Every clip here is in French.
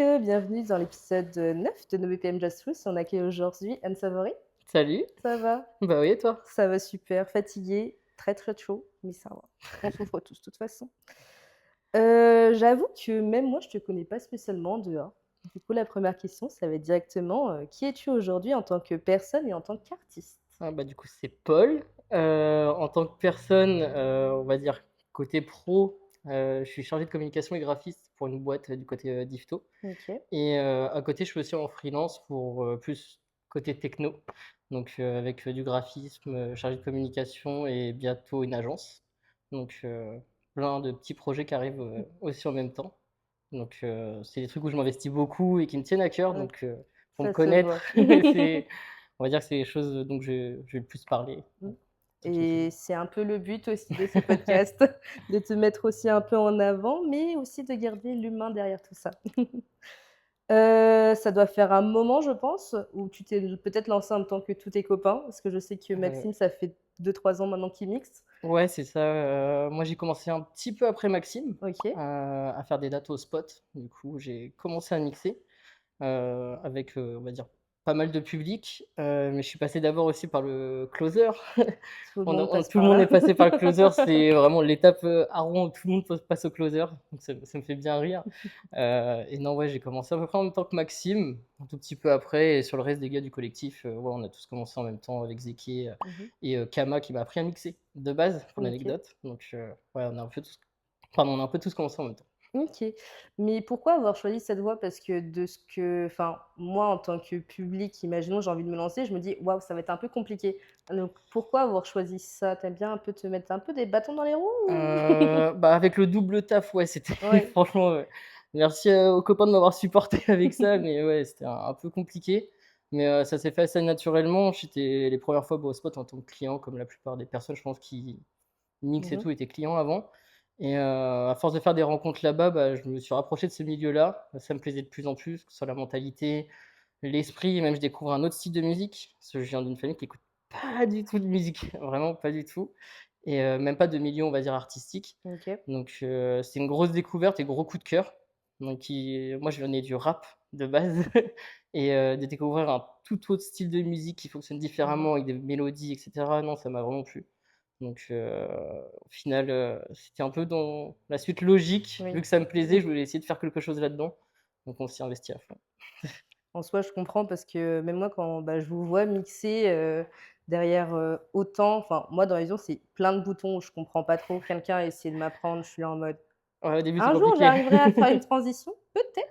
Hello, bienvenue dans l'épisode 9 de No BPM Just Rules. On accueille aujourd'hui Anne Savary. Salut. Ça va? Bah oui, et toi? Ça va super, fatiguée, très très chaud, mais ça va. On souffre tous de toute façon. J'avoue que même moi, je te connais pas spécialement en dehors. Du coup, la première question, ça va être directement, qui es-tu aujourd'hui en tant que personne et en tant qu'artiste? Ah bah, du coup, c'est Paul. En tant que personne, on va dire côté pro, je suis chargé de communication et graphiste pour une boîte, du côté, d'Yvetot OK, et à côté, je suis aussi en freelance pour, plus côté techno, donc avec, du graphisme, chargé de communication et bientôt une agence. Donc plein de petits projets qui arrivent, aussi en même temps. Donc c'est des trucs où je m'investis beaucoup et qui me tiennent à cœur, mmh, donc pour me ça se voit. connaître, c'est on va dire que c'est les choses dont je vais le plus parler, Mmh, toutes les choses. et c'est un peu le but aussi de ce podcast, de te mettre aussi un peu en avant, mais aussi de garder l'humain derrière tout ça. Ça doit faire un moment, je pense, où tu t'es peut-être lancé en même temps que tous tes copains? Parce que je sais que Heu, Maxime, ça fait 2 3 ans maintenant qu'il mixe. ouais, c'est ça, moi j'ai commencé un petit peu après Maxime, OK. à faire des dates au spot. Du coup, j'ai commencé à mixer. Avec, on va dire pas mal de public, mais je suis passé d'abord aussi par le closer. Tout le monde passe Tout le par monde là. est passé par le closer, c'est vraiment l'étape, à rond où tout le monde passe au closer, donc ça me fait bien rire. Et non, ouais, j'ai commencé à peu près en même temps que Maxime, un tout petit peu après et sur le reste des gars du collectif, ouais, on a tous commencé en même temps avec Zeki, Mmh. et Kama qui m'a appris à mixer de base, pour OK. l'anecdote, donc ouais, on a un peu tous commencé en même temps. OK. Mais pourquoi avoir choisi cette voie? Parce que de ce que enfin, moi, en tant que public, imaginons, j'ai envie de me lancer, je me dis: «Waouh, ça va être un peu compliqué». Donc pourquoi avoir choisi ça? Tu aimes bien un peu te mettre un peu des bâtons dans les roues ou? Bah, avec le double taf, ouais, c'était Ouais. franchement, merci, aux copains de m'avoir supporté avec ça, mais ouais, c'était un peu compliqué. Mais ça s'est fait assez naturellement. J'étais les premières fois, bah, au spot en tant que client, comme la plupart des personnes, je pense, qui mixent et Mmh. tout, étaient clients avant et à force de faire des rencontres là-bas, bah, je me suis rapproché de ce milieu-là. Ça me plaisait de plus en plus, que ce soit la mentalité, l'esprit et même je découvre un autre style de musique. Parce que je viens d'une famille qui écoute pas du tout de musique, vraiment pas du tout et même pas de milieu, on va dire, artistique. OK. Donc c'est une grosse découverte et gros coup de cœur. Donc moi je venais du rap de base et de découvrir un tout autre style de musique qui fonctionne Mmh. différemment avec des mélodies et cetera, non, ça m'a vraiment plu. Donc au final, c'était un peu dans la suite logique. Vu Oui. que ça me plaisait, je voulais essayer de faire quelque chose là-dedans. Donc on s'y investit à fond. En soi, je comprends parce que même moi, quand, bah, je vous vois mixer, derrière, autant enfin, moi, dans les vision, c'est plein de boutons, je comprends pas trop. Quelqu'un a essayé de m'apprendre, je suis là en mode: Ouais, au début, c'est «Un jour, compliqué. j'arriverai à faire une transition? Peut-être».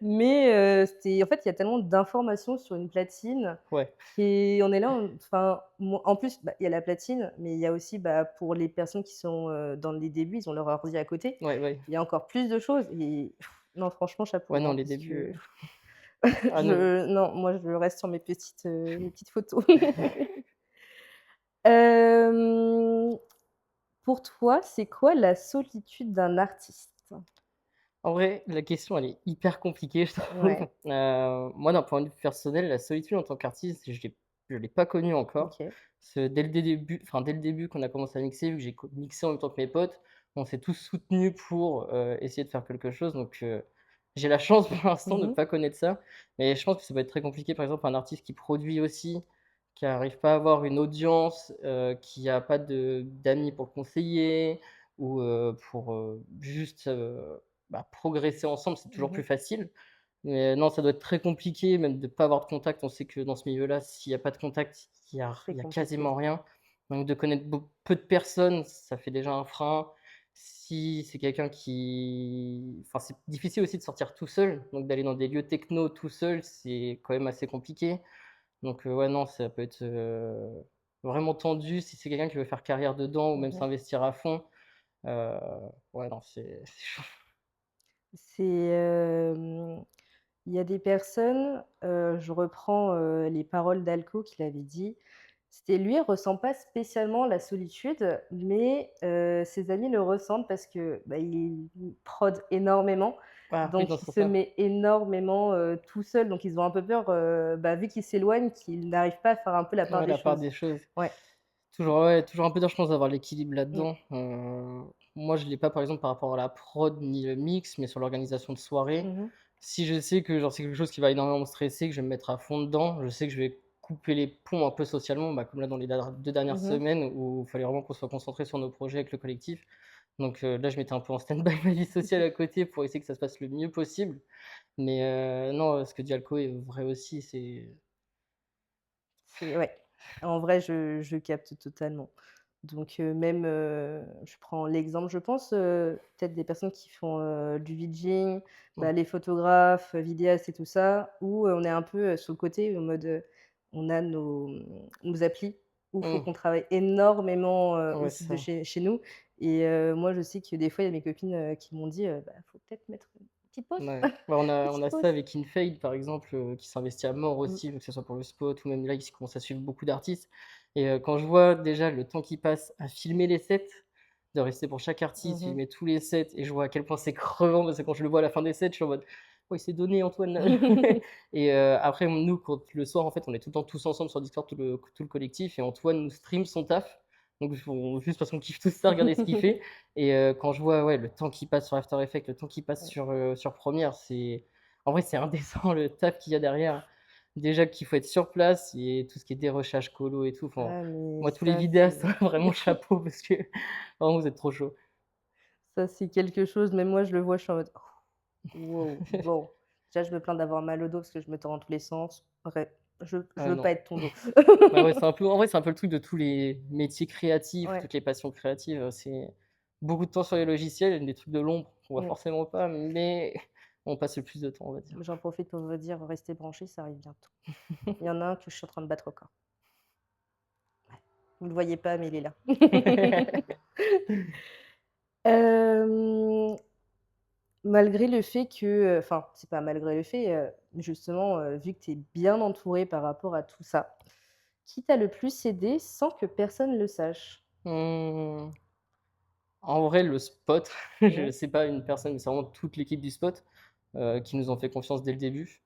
Mais c'est en fait, il y a tellement d'informations sur une platine Ouais, et on est là, enfin, moi en plus, bah, il y a la platine, mais il y a aussi, bah, pour les personnes qui sont, dans les débuts, ils ont leur ordi à côté. ouais, ouais. Il y a encore plus de choses et non, franchement, chapeau, Ouais, non, hein, les parce débuts, que ah non. non, moi, je reste sur mes petites photos. Hem, pour toi, c'est quoi la solitude d'un artiste? En vrai, la question, elle est hyper compliquée, je trouve. Ouais, Moi, d'un point de vue personnel, la solitude en tant qu'artiste, je l'ai pas connue encore. OK. Parce que dès le début, qu'on a commencé à mixer, vu que j'ai mixé en même temps que mes potes, on s'est tous soutenus pour, essayer de faire quelque chose. Donc, j'ai la chance pour l'instant de Mmh ne mh. pas connaître ça. Mais je pense que ça va être très compliqué, par exemple, un artiste qui produit aussi, qui arrive pas à avoir une audience, qui a pas d'amis pour le conseiller ou, pour, juste, bah, progresser ensemble, c'est toujours plus Mmh. facile. Mais non, ça doit être très compliqué même de pas avoir de contact. On sait que dans ce milieu-là, s'il y a pas de contact, C'est il y a compliqué. quasiment rien. Donc de connaître peu de personnes, ça fait déjà un frein. Si c'est quelqu'un qui enfin, c'est difficile aussi de sortir tout seul, donc d'aller dans des lieux techno tout seul, c'est quand même assez compliqué. Donc ouais, non, ça peut être, vraiment tendu si c'est quelqu'un qui veut faire carrière dedans ou même Mmh. s'investir à fond. Heu, ouais, non, c'est chaud. C'est, il y a des personnes, je reprends, les paroles d'Alco qu'il avait dit. C'était lui, il ressent pas spécialement la solitude, mais ses amis le ressentent parce que, bah, il prod énormément, Ah oui, non, donc c'est il pour se ça. met énormément, tout seul, donc ils ont un peu peur, bah, vu qu'il s'éloigne, qu'il n'arrive pas à faire un peu la part Ouais, des la part choses. des choses. Ouais. Toujours, ouais, toujours un peu dur, je pense, d'avoir l'équilibre Mmh. là-dedans. moi, je l'ai pas, par exemple, par rapport à la prod ni le mix, mais sur l'organisation de soirée. Mmh. Si je sais que, genre, c'est quelque chose qui va énormément me stresser, que je vais me mettre à fond dedans, je sais que je vais couper les ponts un peu socialement, bah, comme là, dans les 2 dernières Mmh. semaines où il fallait vraiment qu'on soit concentré sur nos projets avec le collectif. Donc là, je mettais un peu en stand-by ma vie sociale à côté pour essayer que ça se passe le mieux possible. Mais non, ce que dit Alco est vrai aussi, C'est ouais, en vrai, je capte totalement. Donc même, je prends l'exemple, je pense, peut-être des personnes qui font, du VJing, mmh, bah, les photographes, vidéastes et tout ça, où, on est un peu, sur le côté en mode, on a nos applis où il faut mmh, qu'on travaille énormément, ouais, aussi c'est de ça. chez nous et moi, je sais que des fois, il y a mes copines, qui m'ont dit: «Bah, faut peut-être mettre une petite pause, Ouais, bah, on petite a pause». ça avec InFade, par exemple, qui s'investit à mort Mmh. aussi, que ce soit pour le spot ou même là, ils commencent à suivre beaucoup d'artistes et quand je vois déjà le temps qu'ils passent à filmer les sets, de rester pour chaque artiste, Mmh. filmer tous les sets et je vois à quel point c'est crevant parce que quand je le vois à la fin des sets, je suis en mode: «Oh, il s'est donné Antoine là». Et après nous, quand le soir, en fait, on est tout le temps tous ensemble sur Discord, tout le collectif et Antoine nous stream son taf, donc on juste parce qu'on kiffe tous ça, regarder ce qu'il fait et quand je vois, ouais, le temps qu'il passe sur After Effects, le temps qu'il passe sur Premiere, c'est en vrai, c'est indécent le taf qu'il y a derrière. Déjà qu'il faut être sur place et tout ce qui est dérochage colo et tout, enfin, Ah mais moi, tous les ça, vidéastes, c'est vraiment chapeau parce que vraiment, vous êtes trop chauds. ça, c'est quelque chose, même moi, je le vois, je suis en mode: «Wow, bon». Déjà, je me plains d'avoir mal au dos parce que je me tords dans tous les sens. Bref, je Ah veux pas non. être ton dos. Bah, ouais, c'est un peu en vrai, c'est un peu le truc de tous les métiers créatifs, Ouais, toutes les passions créatives, c'est beaucoup de temps sur les logiciels, des trucs de l'ombre qu'on voit mmh. forcément pas, mais on passe le plus de temps, on va dire. J'en profite pour vous dire, restez branchés, ça arrive bientôt. Il y en a un que je suis en train de battre au corps. Vous le voyez pas, mais il est là. Hem, malgré le fait que, enfin, c'est pas malgré le fait, justement, vu que tu es bien entouré par rapport à tout ça, qui t'a le plus aidé sans que personne le sache? Mmh. En vrai, le spot, Mmh. je c'est pas une personne, mais c'est vraiment toute l'équipe du spot, qui nous ont fait confiance dès le début.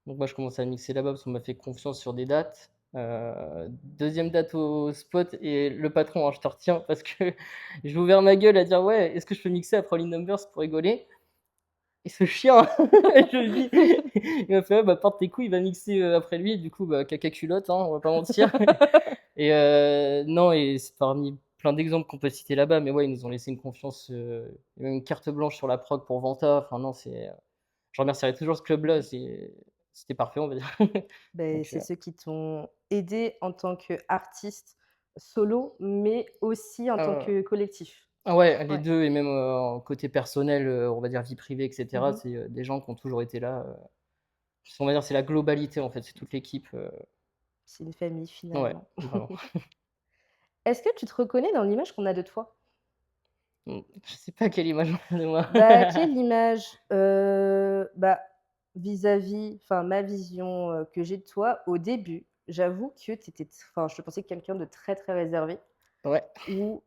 Donc moi, je commençais à mixer là-bas parce qu'on m'a fait confiance sur des dates. 2e date au spot et le patron, hein, je te retiens parce que j'ai ouvert ma gueule à dire: «Ouais, est-ce que je peux mixer après Only Numbers pour rigoler?» Et ce chien, je le dis, il m'a fait: «Ouais, bah, porte tes couilles, va mixer, après lui». Du coup, bah, caca culotte, hein, on va pas mentir. Et non et c'est parmi plein d'exemples qu'on peut citer là-bas, mais ouais, ils nous ont laissé une confiance, et même une carte blanche sur la prod pour Vanta. Enfin non, je remercierai toujours ce club-là, c'était parfait, on va dire. Beh, Donc c'est ceux qui t'ont aidé en tant qu'artiste solo, mais aussi en tant heu, que collectif. ah ouais, les Ouais. 2 et même, en côté personnel, on va dire vie privée et Mmh cetera, mh. c'est, des gens qui ont toujours été là, on va dire c'est la globalité en fait, c'est toute l'équipe, C'est une famille ouais, finalement. vraiment. Est-ce que tu te reconnais dans l'image qu'on a de toi? Je sais pas quelle image on a de moi. Bah, quelle image? Bah, vis-à-vis enfin ma vision, que j'ai de toi au début, j'avoue que tu étais enfin je te pensais quelqu'un de très, très réservé Ouais. ou,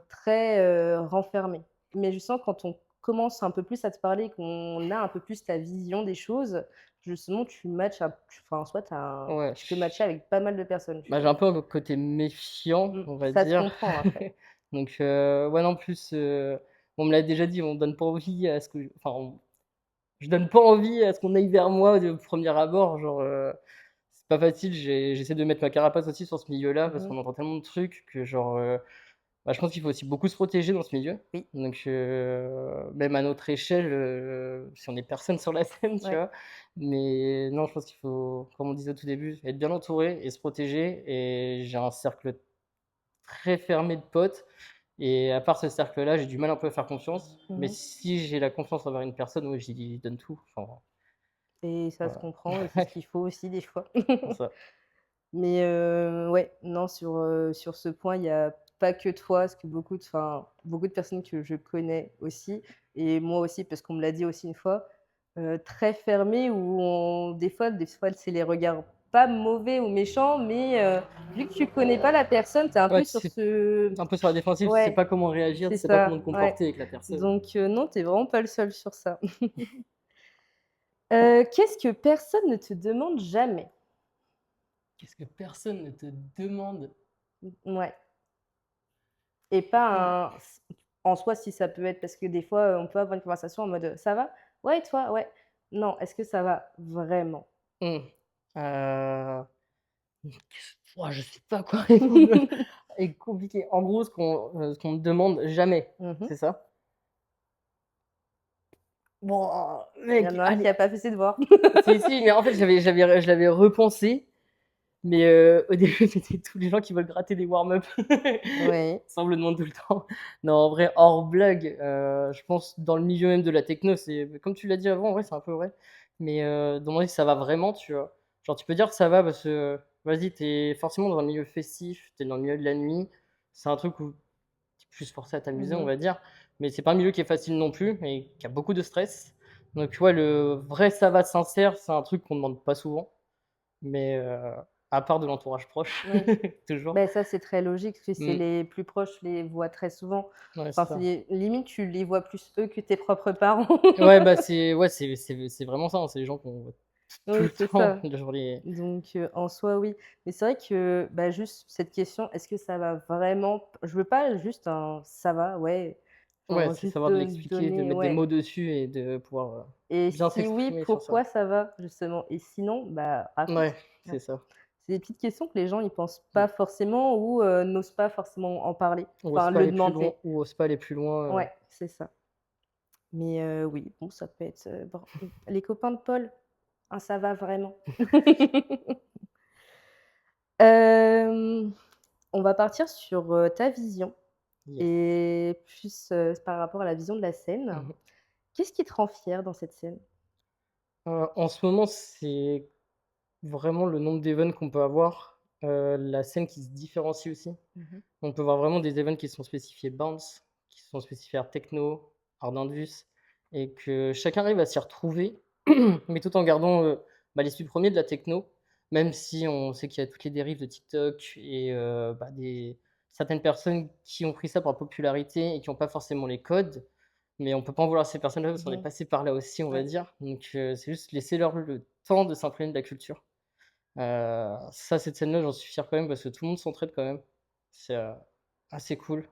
très, renfermé. Mais je sens quand on commence un peu plus à te parler, qu'on a un peu plus ta vision des choses, justement tu matches un enfin soit Ouais, tu peux matcher avec pas mal de personnes, tu bah, j'ai vois? un peu un côté méfiant, on va Ça se dire. comprend après. Donc ouais, non, plus, on me l'a déjà dit, on donne pas envie à ce que enfin, je donne pas envie à ce qu'on aille vers moi de premier abord, genre, c'est pas facile, j'essaie de mettre ma carapace aussi sur ce milieu-là Mmh parce mh. qu'on entend tellement de trucs que genre, bah, je pense qu'il faut aussi beaucoup se protéger dans ce milieu. Oui, Donc même à notre échelle, si on est personne sur la scène, tu ouais. vois? Mais non, je pense qu'il faut, comme on disait au tout début, être bien entouré et se protéger et j'ai un cercle très fermé de potes et à part ce cercle-là, j'ai du mal un peu à faire confiance. Mais Mmh. si j'ai la confiance envers une personne, oui, j'y donne tout. Enfin, Et ça se voilà. comprend et c'est ce qu'il faut aussi des fois. C'est ça. Mais ouais, non, sur ce point, il y a pas que toi, parce que beaucoup de personnes que je connais aussi et moi aussi, parce qu'on me l'a dit aussi une fois, très fermées où on des fois, c'est les regards pas mauvais ou méchants, mais vu que tu connais pas la personne, tu es un Ouais, peu tu sur sais ce un peu sur la défensive, tu sais ouais, pas comment réagir, c'est tu sais pas comment ça, te ouais. comporter avec la personne. Donc non, tu es vraiment pas le seul sur ça. Qu'est-ce que personne ne te demande jamais? Qu'est-ce que personne ne te demande? Ouais. Et pas Mmh. un en soi, si ça peut être parce que des fois, on peut avoir une conversation en mode: «Ça va? Ouais et toi? Ouais». Non, est-ce que ça va vraiment? Mmh. Heu, Ouah, je sais pas quoi répondre. C'est compliqué. En gros, ce qu'on me demande jamais, Mmh mh. c'est ça? Bon, Il y en mec, a un qui allez, a pas fait ses devoirs. si, mais en fait, je l'avais repensé, mais au début, c'était tous les gens qui veulent gratter des warm-up. Oui. Ça, on me le demande tout le temps. Non, en vrai, hors blague, je pense dans le milieu même de la techno, c'est comme tu l'as dit avant, en vrai, c'est un peu vrai, mais demander si ça va vraiment, tu vois? Genre, tu peux dire que ça va parce que, vas-y, tu es forcément dans un milieu festif, tu es dans le milieu de la nuit, c'est un truc où tu es plus forcé à t'amuser, Mmh on mh. va dire, mais c'est pas un milieu qui est facile non plus et qui a beaucoup de stress. Donc, tu vois, le vrai ça va sincère, c'est un truc qu'on demande pas souvent, mais à part de l'entourage proche, Oui. toujours. Beh, ça, c'est très logique, parce que c'est Mmh. les plus proches les voient très souvent. Ouais, Enfin, c'est ça. c'est limite, tu les vois plus eux que tes propres parents. Ouais, bah, c'est vraiment ça, hein, c'est les gens qu'on voit tout Oui, le c'est temps, ça. genre les Donc en soi, oui. Mais c'est vrai que, bah, juste cette question: «Est-ce que ça va vraiment?» Je veux pas juste un «ça va, ouais», ouais, genre c'est juste savoir de l'expliquer, de donner mettre des ouais. mots dessus et de pouvoir, Et bien si oui, s'exprimer sur ça. pourquoi ça va, justement? Et sinon, bah, raconte. Ouais, Ouais. c'est ça. C'est des petites questions que les gens, ils pensent Mmh. pas forcément ou n'osent pas forcément en parler, Ou ose enfin pas le aller plus loin demander. ou ose pas aller plus loin, Ouais, c'est ça. Mais oui, bon, ça peut être, bon, les copains de Paul, un «ça va vraiment». Hem, on va partir sur, ta vision yes. et plus, par rapport à la vision de la scène. Mmh mh. Qu'est-ce qui te rend fier dans cette scène? En ce moment, c'est vraiment le nombre d'events qu'on peut avoir, la scène qui se différencie aussi. Mmh mh. On peut voir vraiment des events qui sont spécifiés bounce, qui sont spécifiés art techno, art indus et que chacun arrive à s'y retrouver, mais tout en gardant, bah, l'esprit premier de la techno, même si on sait qu'il y a toutes les dérives de TikTok et bah, des certaines personnes qui ont pris ça par popularité et qui ont pas forcément les codes, mais on peut pas en vouloir à ces personnes-là parce qu'on est Mmh. passé par là aussi, on va Ouais. dire. Donc c'est juste laisser leur le temps de s'imprégner de la culture. Ça, cette scène-là, j'en suis fier quand même parce que tout le monde s'entraide quand même. C'est, assez cool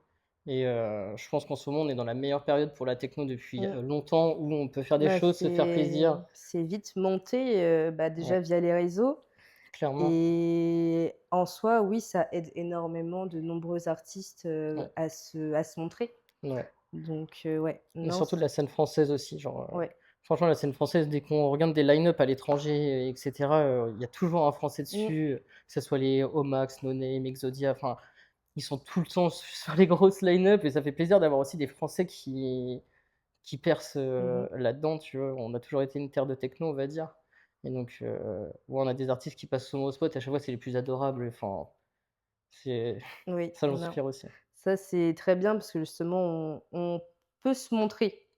et je pense qu'en ce moment, on est dans la meilleure période pour la techno depuis, Mmh. longtemps où on peut faire des Bah, choses, se faire plaisir. c'est vite monté, bah, Ouais, déjà via les réseaux clairement, et en soi, oui, ça aide énormément de nombreux artistes, ouais, à se montrer. ouais, Donc ouais, mais non, surtout de la scène française aussi, genre, ouais. franchement, la scène française, dès qu'on regarde des line-up à l'étranger et cetera, il y a toujours un Français Mmh. dessus, que ça soit les Omax, No Name, Exodia, enfin, ils sont tout le temps sur les grosses line-up et ça fait plaisir d'avoir aussi des Français qui percent, Mmh mh. là-dedans, tu vois? On a toujours été une terre de techno, on va dire et donc ouais, on a des artistes qui passent souvent au spot, à chaque fois, c'est les plus adorables, enfin, c'est Oui, ça, j'en suis non. fier aussi. Ça, c'est très bien parce que justement, on peut se montrer.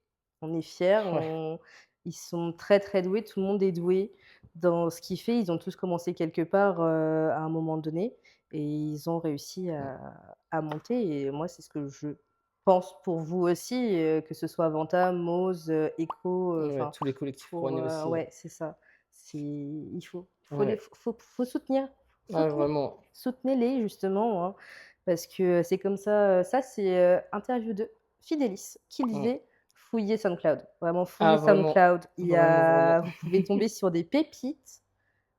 On est fiers, Ouais, on ils sont très, très doués, tout le monde est doué dans ce qu'il fait. Ils ont tous commencé quelque part, à un moment donné et ils ont réussi mmh, à monter et moi, c'est ce que je pense pour vous aussi, que ce soit Vanta, Mose, Echo, ouais, enfin tous les collectifs pour, rouennais aussi, ouais, c'est ça. C'est ouais, faut soutenir, ouais, soutenir. vraiment. Soutenez-les justement, hein, parce que c'est comme ça, ça c'est, interview de Fidélis qui Mmh. disait: «Fouillez SoundCloud». Vraiment Ah fouillez vraiment, SoundCloud. Il y vraiment, vraiment. a vous pouvez tomber sur des pépites,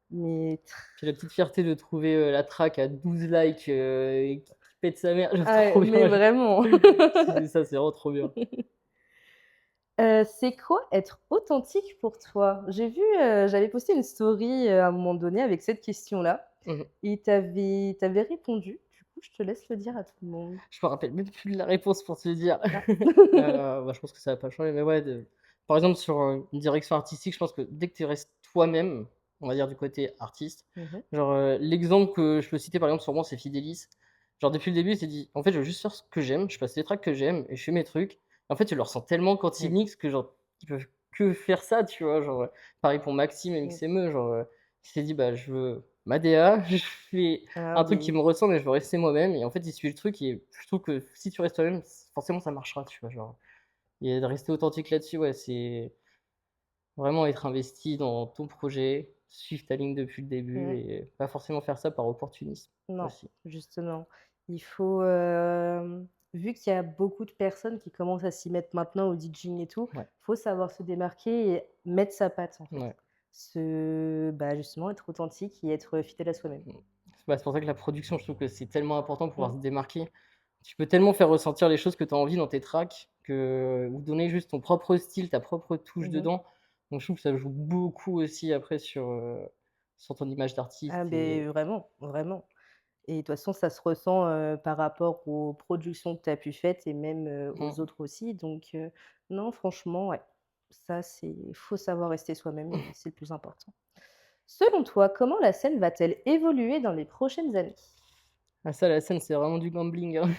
mais Puis la petite fierté de trouver, la track à 12 likes, et qui pète sa mère, genre ah ouais, trop mais bien. vraiment. C'est ça, c'est vraiment trop bien. C'est quoi être authentique pour toi? J'ai vu, j'avais posté une story, à un moment donné avec cette question-là Mmh mh. et tu avais répondu. Du coup, je te laisse le dire à tout le monde. Je me rappelle même plus de la réponse pour te dire. Ah. Bah, je pense que ça va pas changer, mais ouais, par exemple sur, une direction artistique, je pense que dès que tu restes toi-même, on va dire du côté artiste, Mmh mh. genre, l'exemple que je peux citer par exemple sur moi, c'est Fidélis. Genre depuis le début, il s'est dit: «En fait, je veux juste faire ce que j'aime, je passe les tracks que j'aime et je fais mes trucs». En fait, tu le ressens tellement quand ils Mmh. mixent que genre, ils peuvent que faire ça, tu vois? Genre, pareil pour Maxime et Mmh. MXME, genre, il s'est dit: «Bah, je veux ma DA, je fais Ah un truc qui oui. me ressemble et je veux rester moi-même» et en fait, il suit le truc et je trouve que si tu restes toi-même, forcément ça marchera, tu vois? Genre et de rester authentique là-dessus, ouais, c'est vraiment être investi dans ton projet, suivre ta ligne depuis le début Mmh. et pas forcément faire ça par opportunisme Non, aussi. justement. Il faut, vu qu'il y a beaucoup de personnes qui commencent à s'y mettre maintenant au DJing et tout, Ouais, faut savoir se démarquer et mettre sa patte, en fait. ouais. Justement être authentique et être fidèle à soi-même. Mmh. C'est pour ça que la production, je trouve que c'est tellement important pour pouvoir Mmh. se démarquer. Tu peux tellement faire ressentir les choses que tu as envie dans tes tracks que ou donner juste ton propre style, ta propre touche Mmh. dedans. Donc je trouve que ça joue beaucoup aussi après sur ton image Ah d'artiste beh, et vraiment, vraiment. Et de toute façon, ça se ressent, par rapport aux productions que tu as pu faites et même, aux mmh. autres aussi non franchement, ouais, ça c'est faut savoir rester soi-même et c'est le plus important. Selon toi, comment la scène va-t-elle évoluer dans les prochaines années? Ah ça, la scène, c'est vraiment du gambling, hein.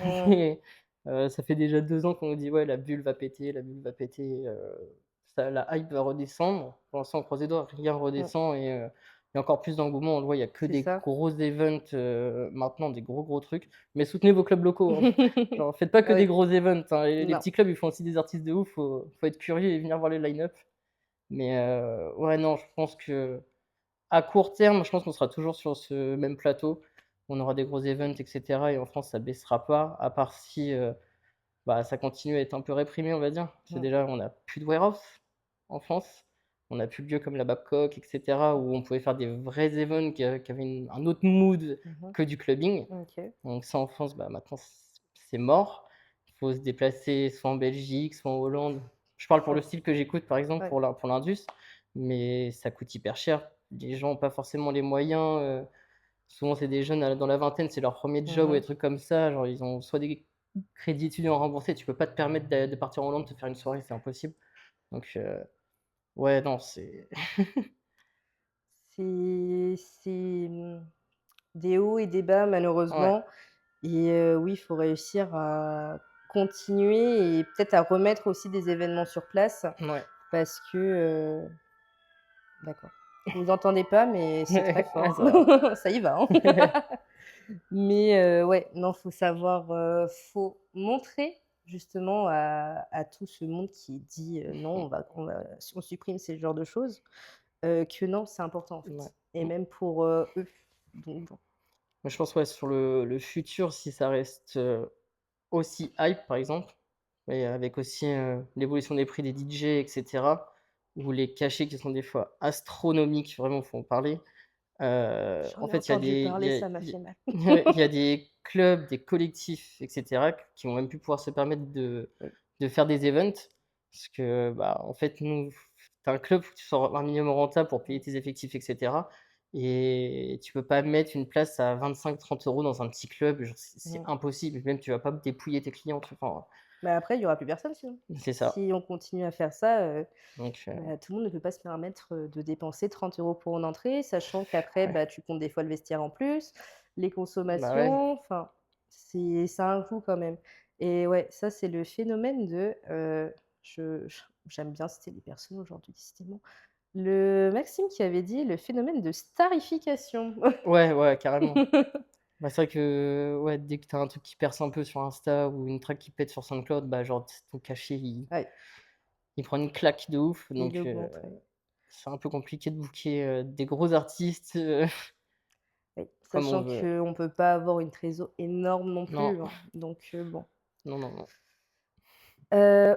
Mmh. Ça fait déjà 2 ans qu'on nous dit: «Ouais, la bulle va péter, la bulle va péter», ça la hype va redescendre. Pour l'instant, on croise les doigts, rien Mmh. redescend et il y a encore plus d'engouement. On le voit, il y a que C'est des ça. gros events, maintenant, des gros trucs. Mais soutenez vos clubs locaux, hein. Genre, faites pas que Ah des oui, gros events, hein. Les non. petits clubs, ils font aussi des artistes de ouf, faut être curieux et venir voir les line-up. Mais ouais, non, je pense qu'à court terme, je pense qu'on sera toujours sur ce même plateau. On aura des gros events et cetera et en France, ça baissera pas, à part si, ça continue à être un peu réprimé, on va dire. C'est Mmh. déjà on a plus de warehouse en France. On a plus de lieux comme la Babcock et cetera, où on pouvait faire des vrais events qui avaient un autre mood Mmh. que du clubbing. OK. Donc ça, en France, maintenant, c'est mort. Il faut se déplacer soit en Belgique, soit en Hollande. Je parle pour le Ouais, style que j'écoute, par exemple, ouais. pour l'indus, mais ça coûte hyper cher. Les gens ont pas forcément les moyens, souvent, c'est des jeunes, dans la vingtaine, c'est leur premier job ou des Mmh. trucs comme ça. Genre, ils ont soit des crédits étudiants remboursés, tu peux pas te permettre de partir en Hollande, te faire une soirée, c'est impossible. Donc ouais, non, c'est C'est des hauts et des bas ouais, malheureusement et oui, il faut réussir à continuer et peut-être à remettre aussi des événements sur place ouais. parce que, d'accord. Vous entendez pas, mais c'est très Ouais, fort. ça va. Ça y va, hein. Mais ouais, non, faut savoir, faut montrer justement à tout ce monde qui dit, «Non, on supprime ce genre de choses», que non, c'est important en Ouais. fait et Mmh. même pour, eux. Donc bon. Moi, je pense, ouais, sur le futur, si ça reste, aussi hype, par exemple et avec aussi, l'évolution des prix des DJ et cetera, ou les cachets qui sont des fois astronomiques, vraiment, faut en parler. J'en En ai fait, il y a entendu des il y parler, a ça m'a il fait mal. il y a des clubs, des collectifs et cetera qui vont même plus pouvoir se permettre Oui. de faire des events parce que, en fait, nous, tu as un club, faut que tu sois un minimum rentable pour payer Mmh. tes effectifs et cetera et tu peux pas mettre une place à 25-30 € dans un petit club, genre, c'est Mmh. impossible. Même tu vas pas dépouiller tes clients, tu enfin, Bah, après, il y aura plus personne sinon. c'est ça. Si on continue à faire ça, Donc tout le monde ne peut pas se permettre, de dépenser 30 € pour une entrée, sachant qu'après, ouais, tu comptes des fois le vestiaire en plus, les ouais. consommations, enfin, ça a un coût quand même et ouais, ça, c'est le phénomène de, j'aime bien citer les personnes aujourd'hui, décidément. Le Maxime qui avait dit: «Le phénomène de starification». Ouais, ouais, carrément. C'est vrai que, ouais, dès que tu as un truc qui perce un peu sur Insta ou une track qui pète sur SoundCloud, genre ton cachet, Ouais, il prend une claque de ouf, il donc augmente, ouais. c'est un peu compliqué de booker, des gros artistes, Oui, comme on sachant veut. qu'on peut pas avoir une trésor énorme non Non, plus, hein, bon. non, non, non.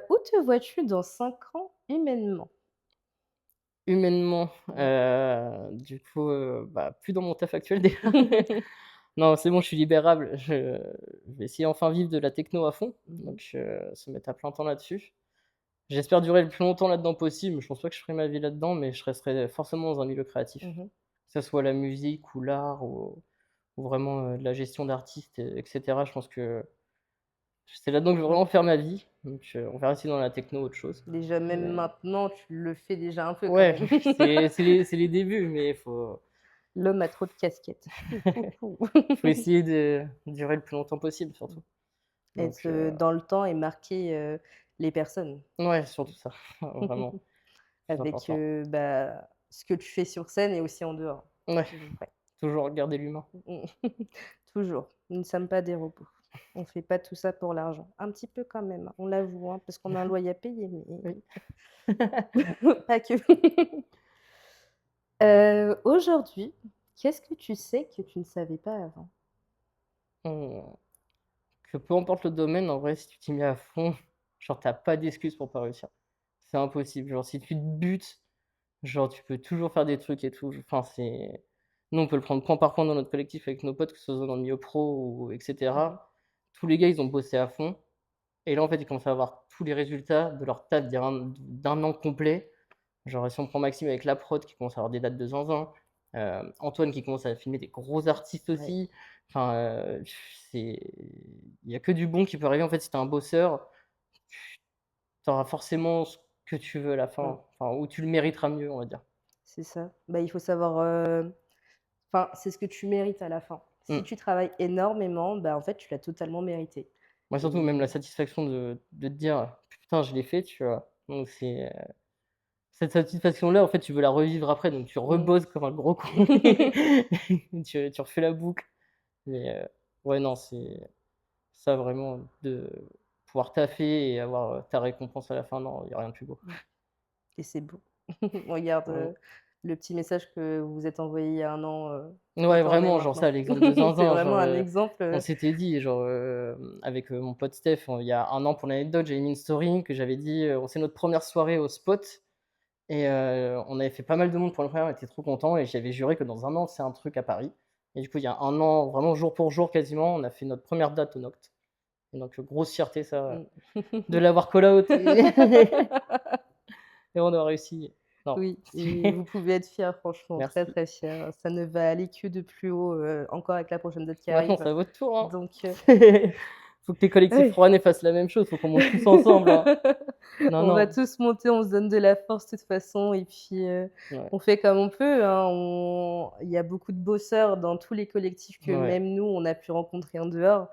Où te vois-tu dans 5 ans humainement? Humainement, Mmh. du coup, plus dans mon taf actuel déjà. Non, c'est bon, je suis libérable. Je vais essayer enfin vivre de la techno à fond, Mmh mh. donc se mettre à plein temps là-dessus. J'espère durer le plus longtemps là-dedans possible. Je pense pas que je ferai ma vie là-dedans, mais je resterai forcément dans un milieu créatif. Mmh. Que ça soit la musique ou l'art ou vraiment, de la gestion d'artistes et cetera. Je pense que c'est là-dedans que je veux Mmh. vraiment faire ma vie, donc on verra si dans la techno autre chose. Déjà même Mais maintenant, tu le fais déjà un peu quand ouais, même. c'est les débuts, mais L'homme a trop de casquettes. faut essayer de durer le plus longtemps possible surtout. Donc Être, dans le temps et marquer, les personnes ouais, surtout ça, vraiment, plus avec, important. ce que tu fais sur scène et aussi en dehors. Ouais, Donc ouais. toujours garder l'humain. Mmh. Toujours. Nous ne sommes pas des robots. On fait pas tout ça pour l'argent. Un petit peu quand même, hein, on l'avoue, hein, parce qu'on a un loyer à payer, mais Oui. pas que. Aujourd'hui, qu'est-ce que tu sais que tu ne savais pas avant? Mmh. que peu importe le domaine, en vrai, si tu t'y mets à fond, genre, tu pas d'excuse pour pas réussir. C'est impossible. Genre, si tu te butes, genre, tu peux toujours faire des trucs et tout. Enfin, c'est nous, on peut le prendre point par point dans notre collectif avec nos potes, que ce soit dans le milieu pro ou et Mmh. cetera. Tous les gars, ils ont bossé à fond et là, en fait, ils commencent à avoir tous les résultats de leur taf d'un an complet. Genre, si on prend Maxime avec la prod qui commence à avoir des dates de zinzin, Antoine qui commence à filmer des gros artistes Ouais, aussi. Enfin, c'est il y a que du bon qui peut arriver, en fait, si tu es un bosseur, tu auras forcément ce que tu veux à la mmh, fin, enfin, ou tu le mériteras mieux, on va dire. c'est ça. Bah, il faut savoir, enfin, c'est ce que tu mérites à la fin. Si Mmh. tu travailles énormément, bah, en fait, tu l'as totalement mérité Moi, surtout, même la et satisfaction de te dire: «Putain, je l'ai fait», tu vois? Donc c'est, cette satisfaction-là, en fait, tu veux la revivre après, donc tu mmh. rebosses comme un gros con. Tu refais la boucle, mais ouais, non, c'est ça vraiment de pouvoir taffer et avoir, ta récompense à la fin, non, il y a rien de plus beau. Mmh. Et c'est beau. Regarde, Mmh. le petit message que vous vous êtes envoyé il y a un an, où Ouais, tu en es vraiment, genre maintenant. ça, l'exemple de C'est zinzin, vraiment genre, un exemple, on s'était dit, genre, avec, mon pote Steph, il y a un an pour l'anecdote, j'avais mis une story que j'avais dit, c'est notre première soirée au spot et on avait fait pas mal de monde pour la première, on était trop contents et j'avais juré que dans un an, c'est un truc à Paris et du coup, il y a un an, vraiment jour pour jour quasiment, on a fait notre première date au Noct et donc grosse fierté ça, mmh. de l'avoir call out et et on a réussi. Non, Oui et c'est vous pouvez être fiers franchement, très, merci. très fiers. Ça ne va aller que de plus haut, encore avec la prochaine date qui Maintenant, arrive. c'est à votre tour, hein. Donc C'est faut que les collectifs ouais. rouennais fassent la même chose, faut qu'on monte tous ensemble, hein. Non, On va non, tous monter, on se donne de la force de toute façon et puis, ouais, on fait comme on peut, hein. On il y a beaucoup de bosseurs dans tous les collectifs que ouais, même nous, on a pu rencontrer en dehors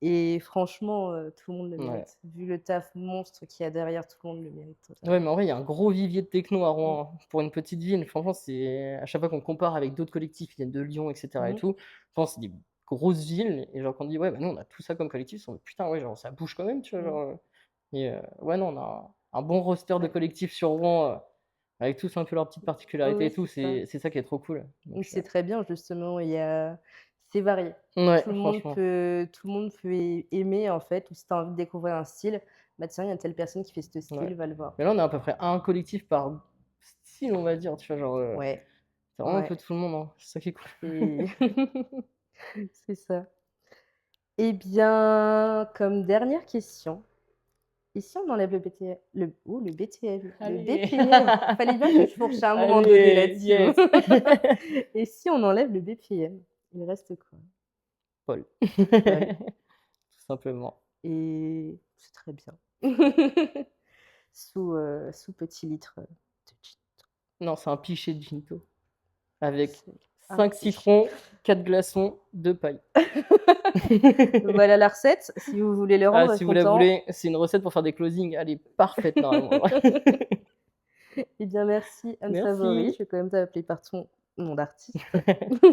et franchement, tout le monde le ouais. mérite. Vu le taf monstre qu'il y a derrière, tout le monde le mérite Ouais, totalement. mais en vrai, il y a un gros vivier de techno à Mmh. Rouen, hein. Pour une petite ville, franchement, c'est à chaque fois qu'on compare avec d'autres collectifs qui viennent de Lyon et cetera et Mmh. tout, je pense que c'est des grosses villes et genre quand on dit: «Ouais, bah, nous, on a tout ça comme collectif», ils sont en mode: «Putain, ouais, genre ça bouge quand même», tu vois? Mmh. Genre, et ouais, non, on a un bon roster de Ouais. collectifs sur Rouen, avec tous un peu leurs petites particularités Oui, et tout, c'est ça. c'est ça qui est trop cool, Mmh, donc c'est très bien justement, il y a c'est varié. ouais, franchement. Tout le monde peut aimer en fait ou si tu as envie de découvrir un style, bah tiens, il y a telle personne qui fait ce Ouais. style, va le voir. Mais là, on a à peu près un collectif par style, on va dire, tu vois? Genre, Ouais, c'est vraiment un peu ouais, tout le monde, hein. C'est ça qui est cool. c'est c'est ça. Eh bien, comme dernière question, et si on enlève le BTM le BTM, le Allez! BPM? Fallait bien que je fourche à un moment donné Allez, là-dessus. yes! Et si on enlève le BPM, il reste quoi? Paul. Paul. Tout simplement. Et c'est très bien. Sous petit litre, de gin. Non, c'est un pichet de Ginto avec C'est un 5 péché. citrons, 4 glaçons, 2 pailles. Voilà la recette, si vous voulez le Ah, rendre si vous la content. voulez, c'est une recette pour faire des closings, elle est parfaite normalement. Eh bien merci Anne Savary, Merci, je vais quand même t'appeler par ton nom d'artiste.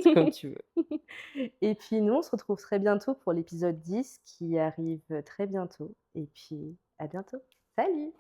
c'est comme tu veux. Et puis nous, on se retrouve très bientôt pour l'épisode 10 qui arrive, très bientôt et puis à bientôt. Salut!